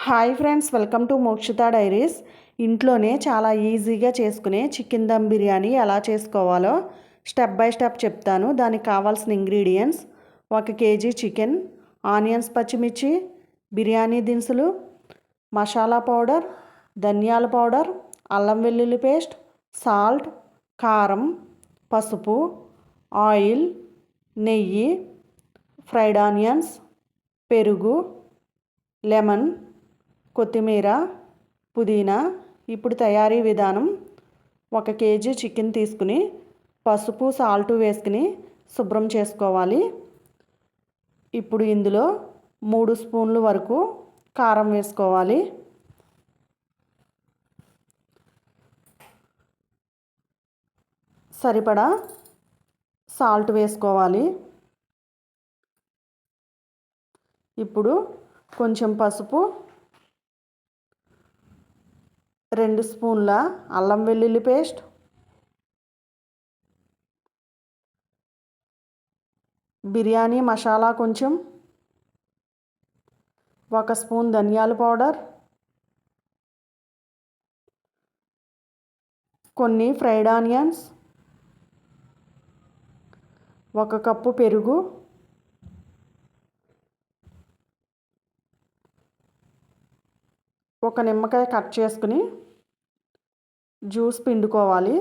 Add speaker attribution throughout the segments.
Speaker 1: Hi friends, welcome to Mokshita diaries. ఇంట్లోనే చాలా ఈజీగా చేసుకునే చికెన్ దమ్ బిర్యానీ ఎలా చేసుకోవాలో స్టెప్ బై స్టెప్ చెప్తాను. దానికి కావాల్సిన ఇంగ్రీడియంట్స్: 1 కేజీ చికెన్, ఆనియన్స్, పచ్చిమిర్చి, బిర్యానీ దినుసులు, మసాలా పౌడర్, ధనియాల పౌడర్, అల్లం వెల్లుల్లి పేస్ట్, సాల్ట్, కారం, పసుపు, ఆయిల్, నెయ్యి, ఫ్రైడ్ ఆనియన్స్, పెరుగు, లెమన్, కొత్తిమీర, పుదీనా. ఇప్పుడు తయారీ విధానం: 1 కేజీ చికెన్ తీసుకుని పసుపు సాల్ట్ వేసుకుని శుభ్రం చేసుకోవాలి. ఇప్పుడు ఇందులో 3 స్పూన్ల వరకు కారం వేసుకోవాలి. సరిపడా సాల్ట్ వేసుకోవాలి. ఇప్పుడు కొంచెం పసుపు, 2 స్పూన్ల అల్లం వెల్లుల్లి పేస్ట్, బిర్యానీ మసాలా కొంచెం, 1 స్పూన్ ధనియాల పౌడర్, కొన్ని ఫ్రైడ్ ఆనియన్స్, 1 కప్పు పెరుగు, ఒక నిమ్మకాయ కట్ చేసుకుని జ్యూస్ పిండుకోవాలి.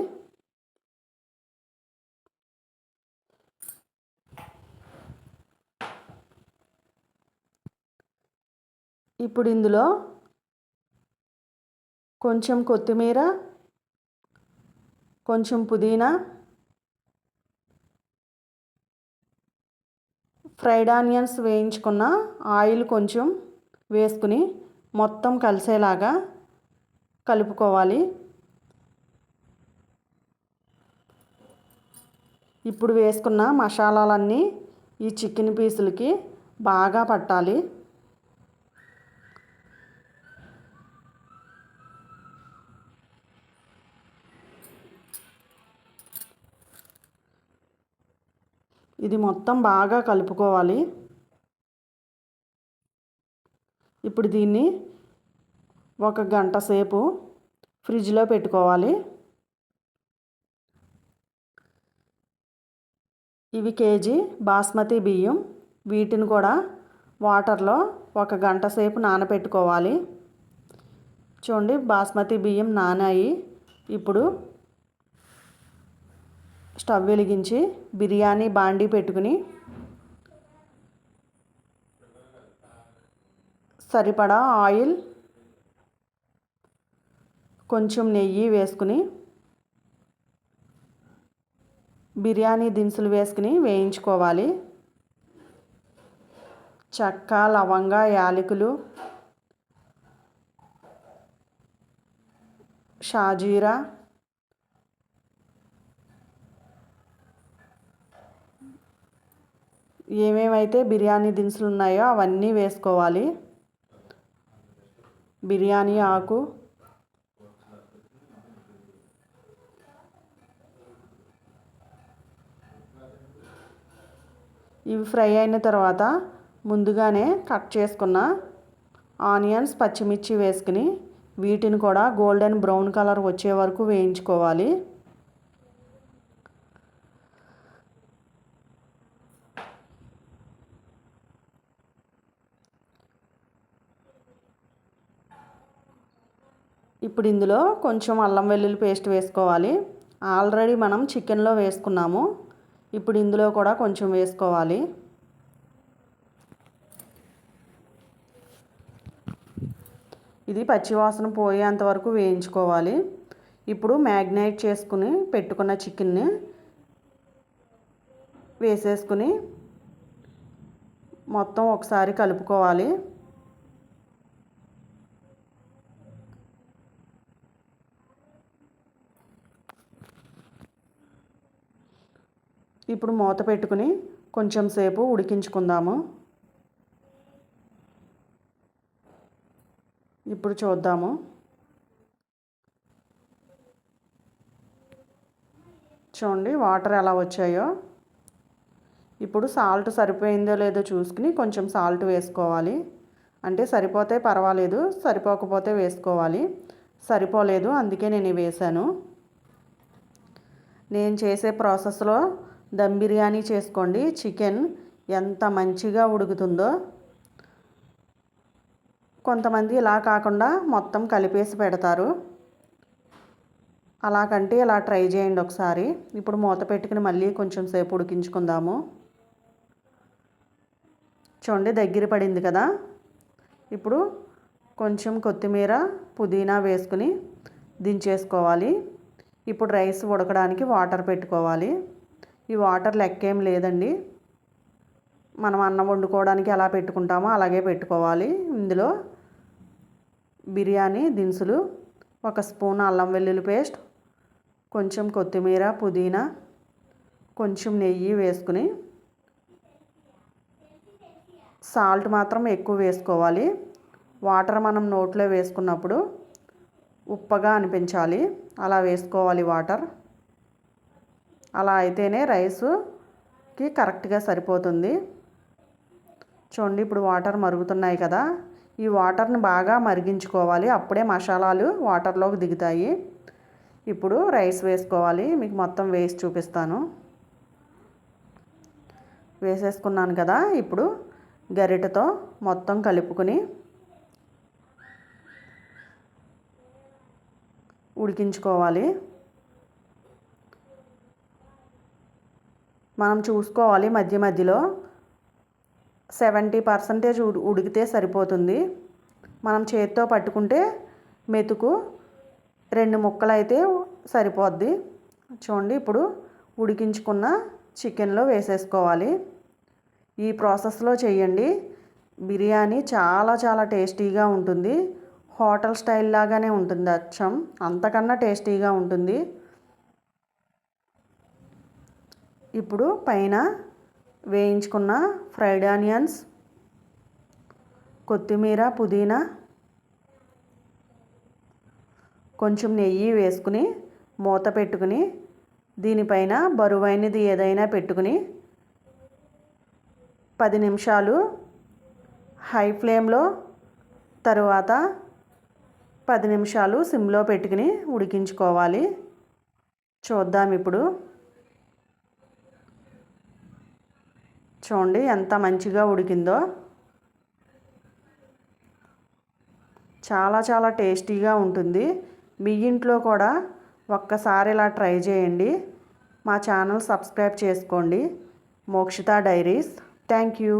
Speaker 1: ఇప్పుడు ఇందులో కొంచెం కొత్తిమీర, కొంచెం పుదీనా, ఫ్రైడ్ ఆనియన్స్ వేయించుకున్న ఆయిల్ కొంచెం వేసుకుని మొత్తం కలిసేలాగా కలుపుకోవాలి. ఇప్పుడు వేసుకున్న మసాలాలన్నీ ఈ చికెన్ పీసులకి బాగా పట్టాలి. ఇది మొత్తం బాగా కలుపుకోవాలి. ఇప్పుడు దీన్ని 1 గంట సేపు ఫ్రిడ్జ్లో పెట్టుకోవాలి. ఇవి కేజీ బాస్మతి బియ్యం. వీటిని కూడా వాటర్లో 1 గంట సేపు నానబెట్టుకోవాలి. చూడండి, బాస్మతి బియ్యం నానాయి. ఇప్పుడు స్టవ్ వెలిగించి బిర్యానీ బాండీ పెట్టుకుని సరిపడా ఆయిల్, కొంచెం నెయ్యి వేసుకుని బిర్యానీ దినుసులు వేసుకుని వేయించుకోవాలి. చెక్క, లవంగ, యాలకులు, షాజీరా, ఏమేమైతే బిర్యానీ దినుసులు ఉన్నాయో అవన్నీ వేసుకోవాలి. బిర్యానీ ఆకు, ఇవి ఫ్రై అయిన తర్వాత ముందుగానే కట్ చేసుకున్న ఆనియన్స్, పచ్చిమిర్చి వేసుకుని వీటిని కూడా గోల్డెన్ బ్రౌన్ కలర్ వచ్చే వరకు వేయించుకోవాలి. ఇప్పుడు ఇందులో కొంచెం అల్లం వెల్లుల్లి పేస్ట్ వేసుకోవాలి. ఆల్రెడీ మనం చికెన్లో వేసుకున్నాము. ఇప్పుడు ఇందులో కూడా కొంచెం వేసుకోవాలి. ఇది పచ్చివాసన పోయేంత వరకు వేయించుకోవాలి. ఇప్పుడు మ్యాగ్నేట్ చేసుకుని పెట్టుకున్న చికెన్ని వేసేసుకుని మొత్తం ఒకసారి కలుపుకోవాలి. ఇప్పుడు మూత పెట్టుకుని కొంచెం సేపు ఉడికించుకుందాము. ఇప్పుడు చూద్దాము. చూడండి, వాటర్ ఎలా వచ్చాయో. ఇప్పుడు సాల్ట్ సరిపోయిందో లేదో చూసుకుని కొంచెం సాల్ట్ వేసుకోవాలి. అంటే సరిపోతే పర్వాలేదు, సరిపోకపోతే వేసుకోవాలి. సరిపోలేదు, అందుకే నేను వేసాను. నేను చేసే ప్రాసెస్లో దమ్ బిర్యానీ చేసుకోండి. చికెన్ ఎంత మంచిగా ఉడుకుతుందో. కొంతమంది ఇలా కాకుండా మొత్తం కలిపేసి పెడతారు. అలా కంటే ఇలా ట్రై చేయండి ఒకసారి. ఇప్పుడు మూత పెట్టుకుని మళ్ళీ కొంచెం సేపు ఉడికించుకుందాము. చూడండి, దగ్గర పడింది కదా. ఇప్పుడు కొంచెం కొత్తిమీర, పుదీనా వేసుకుని దించేసుకోవాలి. ఇప్పుడు రైస్ ఉడకడానికి వాటర్ పెట్టుకోవాలి. ఈ వాటర్ లెక్కేం లేదండి, మనం అన్నం వండుకోవడానికి ఎలా పెట్టుకుంటామో అలాగే పెట్టుకోవాలి. ఇందులో బిర్యానీ దినుసులు, 1 స్పూన్ అల్లం వెల్లుల్లి పేస్ట్, కొంచెం కొత్తిమీర, పుదీనా, కొంచెం నెయ్యి వేసుకుని, సాల్ట్ మాత్రం ఎక్కువ వేసుకోవాలి. వాటర్ మనం నోట్లో వేసుకున్నప్పుడు ఉప్పగా అనిపించాలి, అలా వేసుకోవాలి వాటర్. అలా అయితేనే రైస్కి కరెక్ట్గా సరిపోతుంది. చూడండి, ఇప్పుడు వాటర్ మరుగుతున్నాయి కదా. ఈ వాటర్ని బాగా మరిగించుకోవాలి, అప్పుడే మసాలాలు వాటర్లోకి దిగుతాయి. ఇప్పుడు రైస్ వేసుకోవాలి. మీకు మొత్తం వేసి చూపిస్తాను. వేసేసుకున్నాను కదా. ఇప్పుడు గరిటెతో మొత్తం కలుపుకొని ఉడికించుకోవాలి. మనం చూసుకోవాలి మధ్య మధ్యలో. 70% ఉడికితే సరిపోతుంది. మనం చేతితో పట్టుకుంటే మెతుకు 2 ముక్కలు అయితే సరిపోద్ది. చూడండి, ఇప్పుడు ఉడికించుకున్న చికెన్లో వేసేసుకోవాలి. ఈ ప్రాసెస్లో చేయండి. బిర్యానీ చాలా చాలా టేస్టీగా ఉంటుంది. హోటల్ స్టైల్ లాగానే ఉంటుంది, అచ్చం అంతకన్నా టేస్టీగా ఉంటుంది. ఇప్పుడు పైన వేయించుకున్న ఫ్రైడ్ ఆనియన్స్, కొత్తిమీర, పుదీనా, కొంచెం నెయ్యి వేసుకుని మూత పెట్టుకుని దీనిపైన బరువైనది ఏదైనా పెట్టుకుని 10 నిమిషాలు హై ఫ్లేమ్లో, తరువాత 10 నిమిషాలు సిమ్లో పెట్టుకుని ఉడికించుకోవాలి. చూద్దాం ఇప్పుడు. చూడండి ఎంత మంచిగా ఉడికిందో. చాలా చాలా టేస్టీగా ఉంటుంది. మీ ఇంట్లో కూడా ఒక్కసారి ఇలా ట్రై చేయండి. మా ఛానల్ సబ్స్క్రైబ్ చేసుకోండి. మోక్షిత డైరీస్. Thank you.